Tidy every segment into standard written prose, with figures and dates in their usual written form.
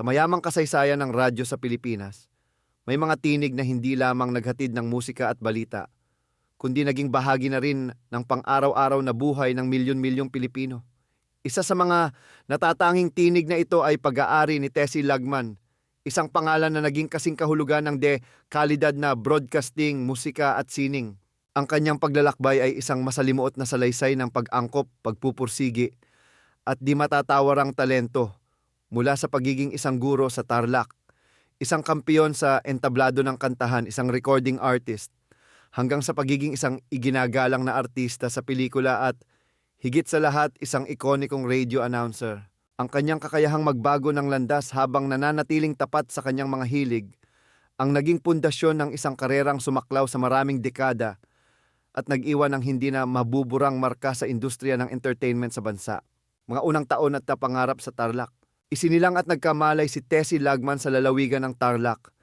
Sa mayamang kasaysayan ng radyo sa Pilipinas, may mga tinig na hindi lamang naghatid ng musika at balita, kundi naging bahagi na rin ng pang-araw-araw na buhay ng milyon-milyong Pilipino. Isa sa mga natatanging tinig na ito ay pag-aari ni Tessie Lagman, isang pangalan na naging kasing kahulugan ng kalidad na broadcasting, musika at sining. Ang kanyang paglalakbay ay isang masalimuot na salaysay ng pag-angkop, pagpupursigi at di matatawarang talento mula sa pagiging isang guro sa Tarlac, isang kampiyon sa entablado ng kantahan, isang recording artist, hanggang sa pagiging isang iginagalang na artista sa pelikula at higit sa lahat isang ikonikong radio announcer. Ang kanyang kakayahang magbago ng landas habang nananatiling tapat sa kanyang mga hilig, ang naging pundasyon ng isang karerang sumaklaw sa maraming dekada at nag-iwan ng hindi na mabuburang marka sa industriya ng entertainment sa bansa. Mga unang taon at napangarap sa Tarlac. Isinilang at nagkamalay si Tessie Lagman sa lalawigan ng Tarlac,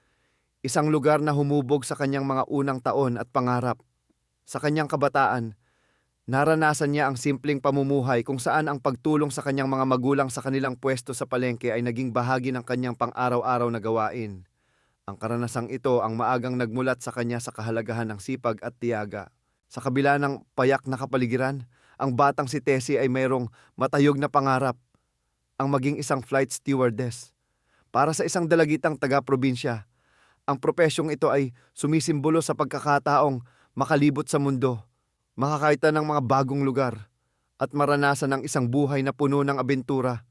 isang lugar na humubog sa kanyang mga unang taon at pangarap. Sa kanyang kabataan, naranasan niya ang simpleng pamumuhay kung saan ang pagtulong sa kanyang mga magulang sa kanilang pwesto sa palengke ay naging bahagi ng kanyang pang-araw-araw na gawain. Ang karanasang ito ang maagang nagmulat sa kanya sa kahalagahan ng sipag at tiyaga. Sa kabila ng payak na kapaligiran, ang batang si Tessie ay mayroong matayog na pangarap, ang maging isang flight stewardess. Para sa isang dalagitang taga-probinsya, ang profesyong ito ay sumisimbolo sa pagkakataong makalibot sa mundo, makakita ng mga bagong lugar, at maranasan ng isang buhay na puno ng abentura.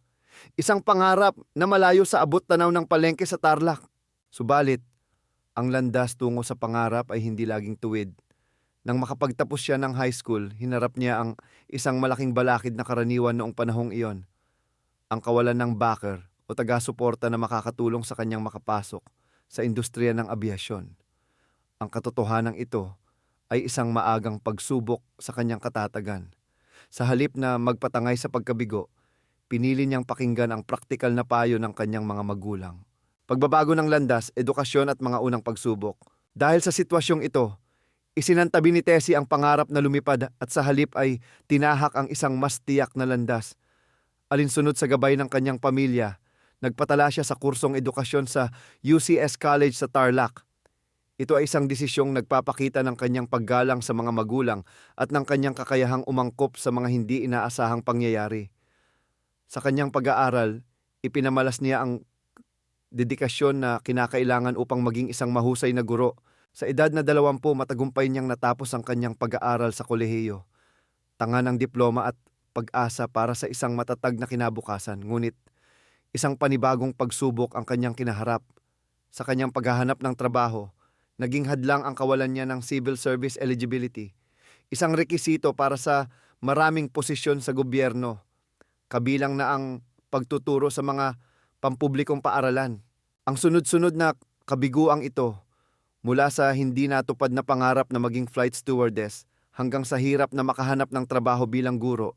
Isang pangarap na malayo sa abot tanaw ng palengke sa Tarlac. Subalit, ang landas tungo sa pangarap ay hindi laging tuwid. Nang makapagtapos siya ng high school, hinarap niya ang isang malaking balakid na karaniwan noong panahong iyon. Ang kawalan ng backer o taga-suporta na makakatulong sa kanyang makapasok sa industriya ng abyasyon. Ang katotohanan ito ay isang maagang pagsubok sa kanyang katatagan. Sa halip na magpatangay sa pagkabigo, pinili niyang pakinggan ang praktikal na payo ng kanyang mga magulang. Pagbabago ng landas, edukasyon at mga unang pagsubok. Dahil sa sitwasyong ito, isinantabi ni Tessie ang pangarap na lumipad at sa halip ay tinahak ang isang mas tiyak na landas. Alinsunod sa gabay ng kanyang pamilya, nagpatala siya sa kursong edukasyon sa UCS College sa Tarlac. Ito ay isang desisyong nagpapakita ng kanyang paggalang sa mga magulang at ng kanyang kakayahang umangkop sa mga hindi inaasahang pangyayari. Sa kanyang pag-aaral, ipinamalas niya ang dedikasyon na kinakailangan upang maging isang mahusay na guro. Sa edad na 20, matagumpay niyang natapos ang kanyang pag-aaral sa kolehiyo. Tanga ng diploma at pag-asa para sa isang matatag na kinabukasan, ngunit isang panibagong pagsubok ang kanyang kinaharap. Sa kanyang paghahanap ng trabaho, naging hadlang ang kawalan niya ng civil service eligibility, isang rekisito para sa maraming posisyon sa gobyerno, kabilang na ang pagtuturo sa mga pampublikong paaralan. Ang sunod-sunod na kabiguang ito, mula sa hindi natupad na pangarap na maging flight stewardess hanggang sa hirap na makahanap ng trabaho bilang guro,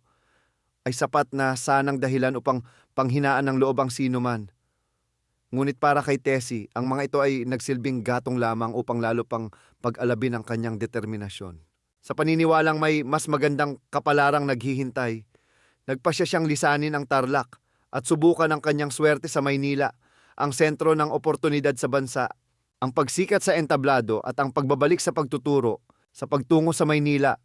ay sapat na sanang dahilan upang panghinaan ng loob ang sino man. Ngunit para kay Tessie, ang mga ito ay nagsilbing gatong lamang upang lalo pang pag-alabin ang kanyang determinasyon. Sa paniniwalang may mas magandang kapalarang naghihintay, nagpasya siyang lisanin ang Tarlac at subukan ang kanyang swerte sa Maynila, ang sentro ng oportunidad sa bansa. Ang pagsikat sa entablado at ang pagbabalik sa pagtuturo sa pagtungo sa Maynila,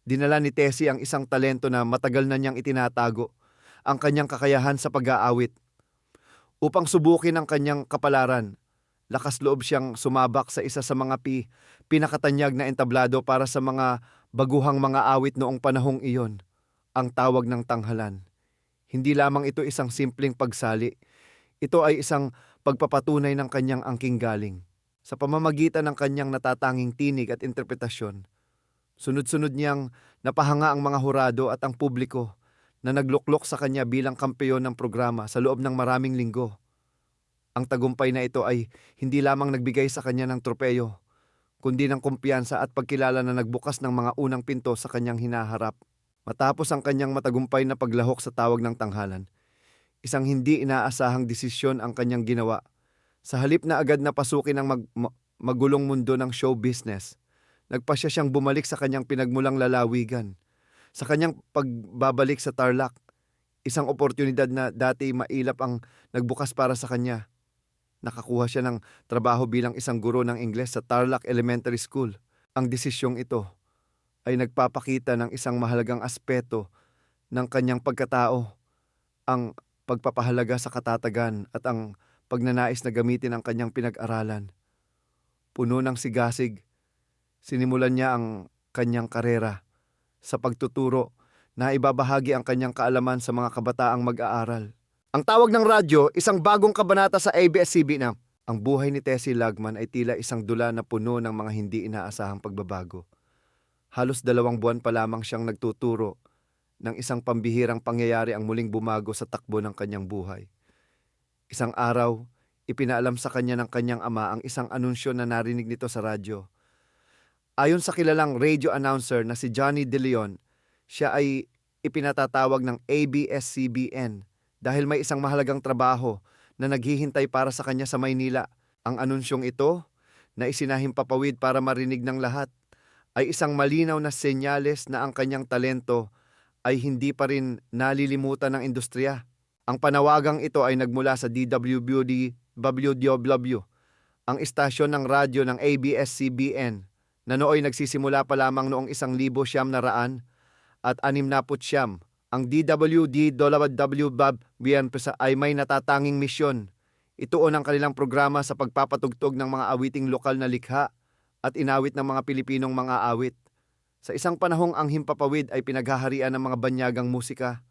dinala ni Tessie ang isang talento na matagal na niyang itinatago, ang kanyang kakayahan sa pag-aawit. Upang subukin ang kanyang kapalaran, lakas loob siyang sumabak sa isa sa mga pinakatanyag na entablado para sa mga baguhang mga awit noong panahong iyon, ang tawag ng tanghalan. Hindi lamang ito isang simpleng pagsali, ito ay isang pagpapatunay ng kanyang angking galing. Sa pamamagitan ng kanyang natatanging tinig at interpretasyon, sunod-sunod niyang napahanga ang mga hurado at ang publiko na nagluklok sa kanya bilang kampeyon ng programa sa loob ng maraming linggo. Ang tagumpay na ito ay hindi lamang nagbigay sa kanya ng tropeyo, kundi ng kumpiyansa at pagkilala na nagbukas ng mga unang pinto sa kanyang hinaharap. Matapos ang kanyang matagumpay na paglahok sa tawag ng tanghalan, isang hindi inaasahang desisyon ang kanyang ginawa. Sa halip na agad na pasukin ang magulong mundo ng show business, nagpasya siyang bumalik sa kanyang pinagmulang lalawigan. Sa kanyang pagbabalik sa Tarlac, Isang oportunidad na dati mailap ang nagbukas para sa kanya. Nakakuha siya ng trabaho bilang isang guro ng Ingles sa Tarlac Elementary School. Ang desisyong ito ay nagpapakita ng isang mahalagang aspeto ng kanyang pagkatao, ang pagpapahalaga sa katatagan at ang pagnanais na gamitin ang kanyang pinag-aralan. Puno ng sigasig, sinimulan niya ang kanyang karera sa pagtuturo na ibabahagi ang kanyang kaalaman sa mga kabataang mag-aaral. Ang tawag ng radyo, isang bagong kabanata sa ABS-CBN na. Ang buhay ni Tessie Lagman ay tila isang dula na puno ng mga hindi inaasahang pagbabago. Halos 2 buwan pa lamang siyang nagtuturo ng isang pambihirang pangyayari ang muling bumago sa takbo ng kanyang buhay. Isang araw, ipinaalam sa kanya ng kanyang ama ang isang anunsyo na narinig nito sa radyo. Ayon sa kilalang radio announcer na si Johnny De Leon, siya ay ipinatatawag ng ABS-CBN dahil may isang mahalagang trabaho na naghihintay para sa kanya sa Maynila. Ang anunsyong ito, na isinahimpapawid para marinig ng lahat, ay isang malinaw na senyales na ang kanyang talento ay hindi pa rin nalilimutan ng industriya. Ang panawagang ito ay nagmula sa DWBD-WDW, ang istasyon ng radyo ng ABS-CBN, na nooy nagsisimula pa lamang noong 1969. Ang DWD-WDW ay may natatanging misyon. Ituon ang kanilang programa sa pagpapatugtog ng mga awiting lokal na likha at inawit ng mga Pilipinong mga awit. Sa isang panahong ang himpapawid ay pinaghaharian ng mga banyagang musika.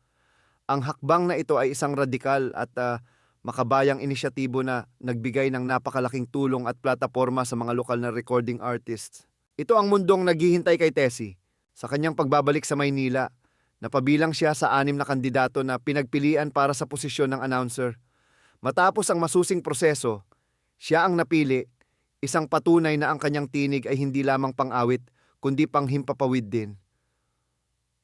Ang hakbang na ito ay isang radikal at makabayang inisyatibo na nagbigay ng napakalaking tulong at plataporma sa mga lokal na recording artists. Ito ang mundong naghihintay kay Tessie. Sa kanyang pagbabalik sa Maynila, napabilang siya sa 6 na kandidato na pinagpilian para sa posisyon ng announcer. Matapos ang masusing proseso, siya ang napili, isang patunay na ang kanyang tinig ay hindi lamang pang-awit, kundi panghimpapawid din.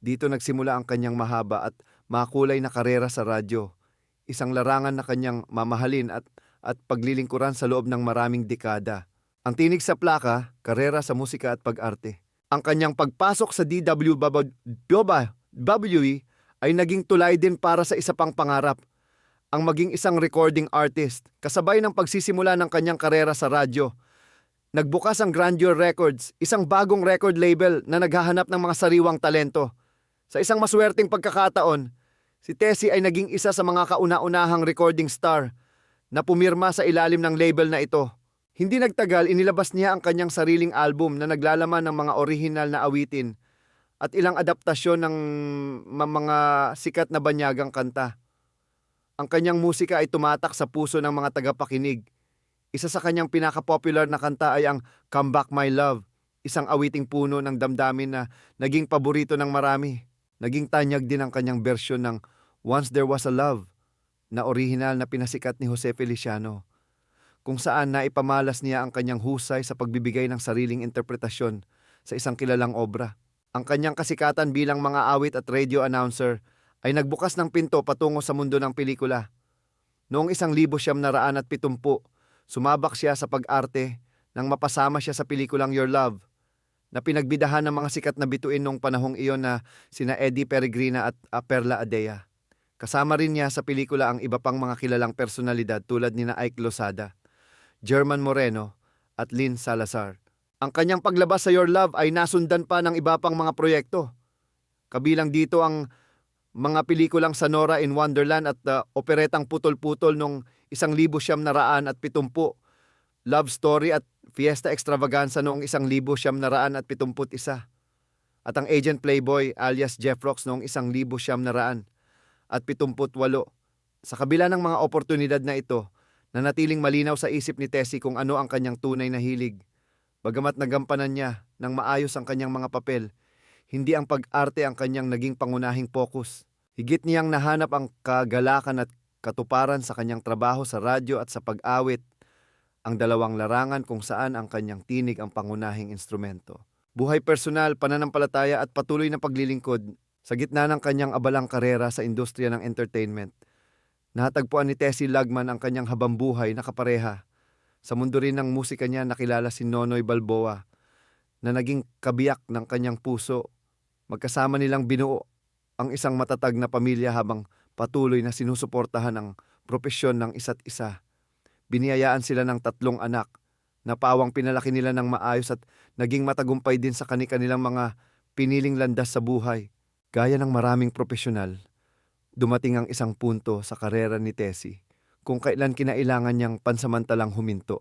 Dito nagsimula ang kanyang mahaba at makulay na karera sa radyo, isang larangan na kanyang mamahalin at paglilingkuran sa loob ng maraming dekada. Ang tinig sa plaka, karera sa musika at pag-arte. Ang kanyang pagpasok sa DWBD ay naging tulay din para sa isa pang pangarap, ang maging isang recording artist. Kasabay ng pagsisimula ng kanyang karera sa radyo, nagbukas ang Grandeur Records, isang bagong record label na naghahanap ng mga sariwang talento. Sa isang maswerteng pagkakataon, si Tessie ay naging isa sa mga kauna-unahang recording star na pumirma sa ilalim ng label na ito. Hindi nagtagal, inilabas niya ang kanyang sariling album na naglalaman ng mga orihinal na awitin at ilang adaptasyon ng mga sikat na banyagang kanta. Ang kanyang musika ay tumatak sa puso ng mga tagapakinig. Isa sa kanyang pinaka-popular na kanta ay ang Come Back My Love, isang awiting puno ng damdamin na naging paborito ng marami. Naging tanyag din ang kanyang bersyon ng Once There Was a Love, na orihinal na pinasikat ni Jose Feliciano, kung saan naipamalas niya ang kanyang husay sa pagbibigay ng sariling interpretasyon sa isang kilalang obra. Ang kanyang kasikatan bilang mga awit at radio announcer ay nagbukas ng pinto patungo sa mundo ng pelikula. Noong 1970, sumabak siya sa pag-arte nang mapasama siya sa pelikulang Your Love, na pinagbidahan ng mga sikat na bituin noong panahong iyon na sina Eddie Peregrina at Perla Adea. Kasama rin niya sa pelikula ang iba pang mga kilalang personalidad tulad nina Ike Losada, German Moreno at Lynn Salazar. Ang kanyang paglabas sa Your Love ay nasundan pa ng iba pang mga proyekto. Kabilang dito ang mga pelikulang Sonora in Wonderland at operetang Putol-Putol noong 1970, Love Story at Fiesta Extravaganza noong 1971, at ang Agent Playboy alias Jeff Rox noong 1978. Sa kabila ng mga oportunidad na ito, nanatiling malinaw sa isip ni Tessie kung ano ang kanyang tunay na hilig. Bagamat nagampanan niya ng maayos ang kanyang mga papel, hindi ang pag-arte ang kanyang naging pangunahing focus. Higit niyang nahanap ang kagalakan at katuparan sa kanyang trabaho sa radyo at sa pag-awit, ang dalawang larangan kung saan ang kanyang tinig ang pangunahing instrumento. Buhay personal, pananampalataya at patuloy na paglilingkod sa gitna ng kanyang abalang karera sa industriya ng entertainment. Nahatagpuan ni Tessie Lagman ang kanyang habambuhay na kapareha. Sa mundo rin ng musika niya nakilala si Nonoy Balboa, na naging kabiyak ng kanyang puso. Magkasama nilang binuo ang isang matatag na pamilya habang patuloy na sinusuportahan ang propesyon ng isa't isa. Biniyayaan sila ng 3 anak na pawang pinalaki nila ng maayos at naging matagumpay din sa kani-kanilang mga piniling landas sa buhay. Gaya ng maraming profesional, dumating ang isang punto sa karera ni Tessie kung kailan kinailangan niyang pansamantalang huminto.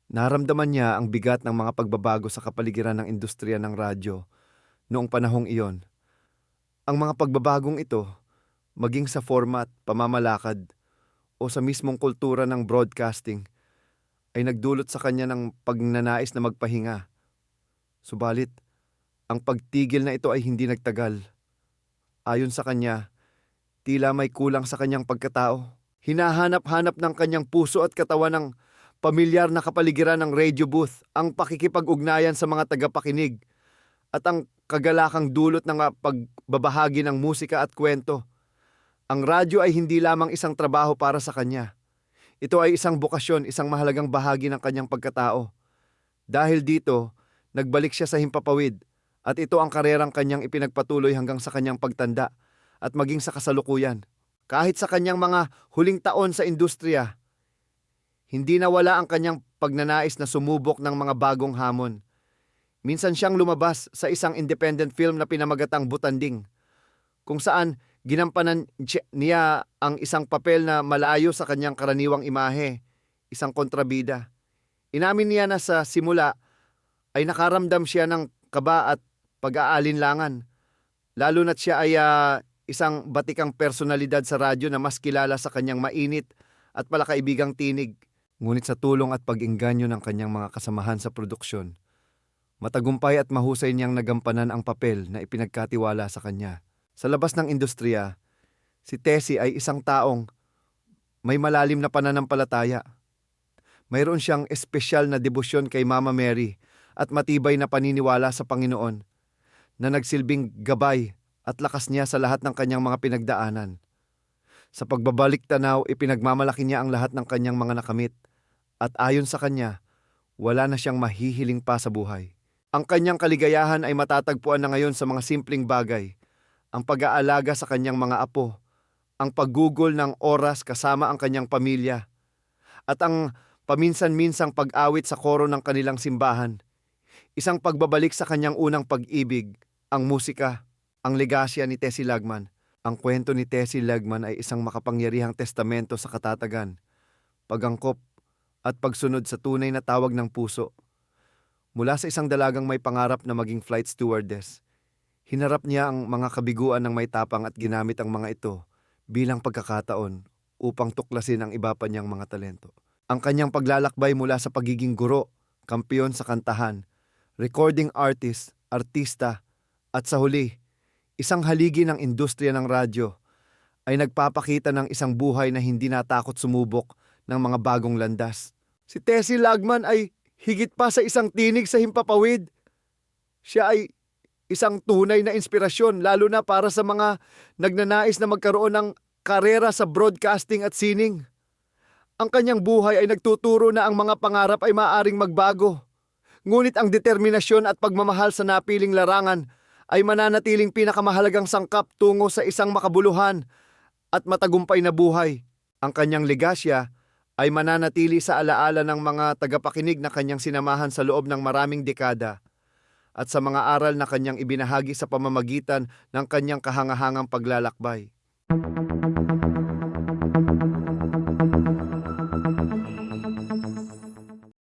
Naramdaman niya ang bigat ng mga pagbabago sa kapaligiran ng industriya ng radyo noong panahong iyon. Ang mga pagbabagong ito, maging sa format, pamamalakad, o sa mismong kultura ng broadcasting, ay nagdulot sa kanya ng pagnanais na magpahinga. Subalit, ang pagtigil na ito ay hindi nagtagal. Ayon sa kanya, tila may kulang sa kanyang pagkatao. Hinahanap-hanap ng kanyang puso at katawan ng pamilyar na kapaligiran ng radio booth, ang pakikipag-ugnayan sa mga tagapakinig, at ang kagalakang dulot ng pagbabahagi ng musika at kwento. Ang radyo ay hindi lamang isang trabaho para sa kanya. Ito ay isang bokasyon, isang mahalagang bahagi ng kanyang pagkatao. Dahil dito, nagbalik siya sa himpapawid, at ito ang karerang kanyang ipinagpatuloy hanggang sa kanyang pagtanda at maging sa kasalukuyan. Kahit sa kanyang mga huling taon sa industriya, hindi nawala ang kanyang pagnanais na sumubok ng mga bagong hamon. Minsan siyang lumabas sa isang independent film na pinamagatang Butanding, kung saan ginampanan niya ang isang papel na malayo sa kanyang karaniwang imahe, isang kontrabida. Inamin niya na sa simula ay nakaramdam siya ng kaba at pag-aalinlangan, lalo na't siya ay isang batikang personalidad sa radyo na mas kilala sa kanyang mainit at palakaibigang tinig. Ngunit sa tulong at pag-engganyo ng kanyang mga kasamahan sa produksyon, matagumpay at mahusay niyang nagampanan ang papel na ipinagkatiwala sa kanya. Sa labas ng industriya, si Tessie ay isang taong may malalim na pananampalataya. Mayroon siyang espesyal na debosyon kay Mama Mary at matibay na paniniwala sa Panginoon na nagsilbing gabay at lakas niya sa lahat ng kanyang mga pinagdaanan. Sa pagbabalik tanaw, ipinagmamalaki niya ang lahat ng kanyang mga nakamit at ayon sa kanya, wala na siyang mahihiling pa sa buhay. Ang kanyang kaligayahan ay matatagpuan na ngayon sa mga simpleng bagay, ang pag-aalaga sa kanyang mga apo, ang paggugol ng oras kasama ang kanyang pamilya, at ang paminsan-minsang pag-awit sa koro ng kanilang simbahan. Isang pagbabalik sa kanyang unang pag-ibig, ang musika, ang legasya ni Tessie Lagman. Ang kwento ni Tessie Lagman ay isang makapangyarihang testamento sa katatagan, pag-angkop, at pagsunod sa tunay na tawag ng puso. Mula sa isang dalagang may pangarap na maging flight stewardess, hinarap niya ang mga kabiguan ng may tapang at ginamit ang mga ito bilang pagkakataon upang tuklasin ang iba pa niyang mga talento. Ang kanyang paglalakbay mula sa pagiging guro, kampiyon sa kantahan, recording artist, artista, at sa huli, isang haligi ng industriya ng radyo, ay nagpapakita ng isang buhay na hindi natakot sumubok ng mga bagong landas. Si Tessie Lagman ay higit pa sa isang tinig sa himpapawid. Siya ay isang tunay na inspirasyon, lalo na para sa mga nagnanais na magkaroon ng karera sa broadcasting at sining. Ang kanyang buhay ay nagtuturo na ang mga pangarap ay maaaring magbago. Ngunit ang determinasyon at pagmamahal sa napiling larangan ay mananatiling pinakamahalagang sangkap tungo sa isang makabuluhan at matagumpay na buhay. Ang kanyang legasya ay mananatili sa alaala ng mga tagapakinig na kanyang sinamahan sa loob ng maraming dekada at sa mga aral na kanyang ibinahagi sa pamamagitan ng kanyang kahangahangang paglalakbay.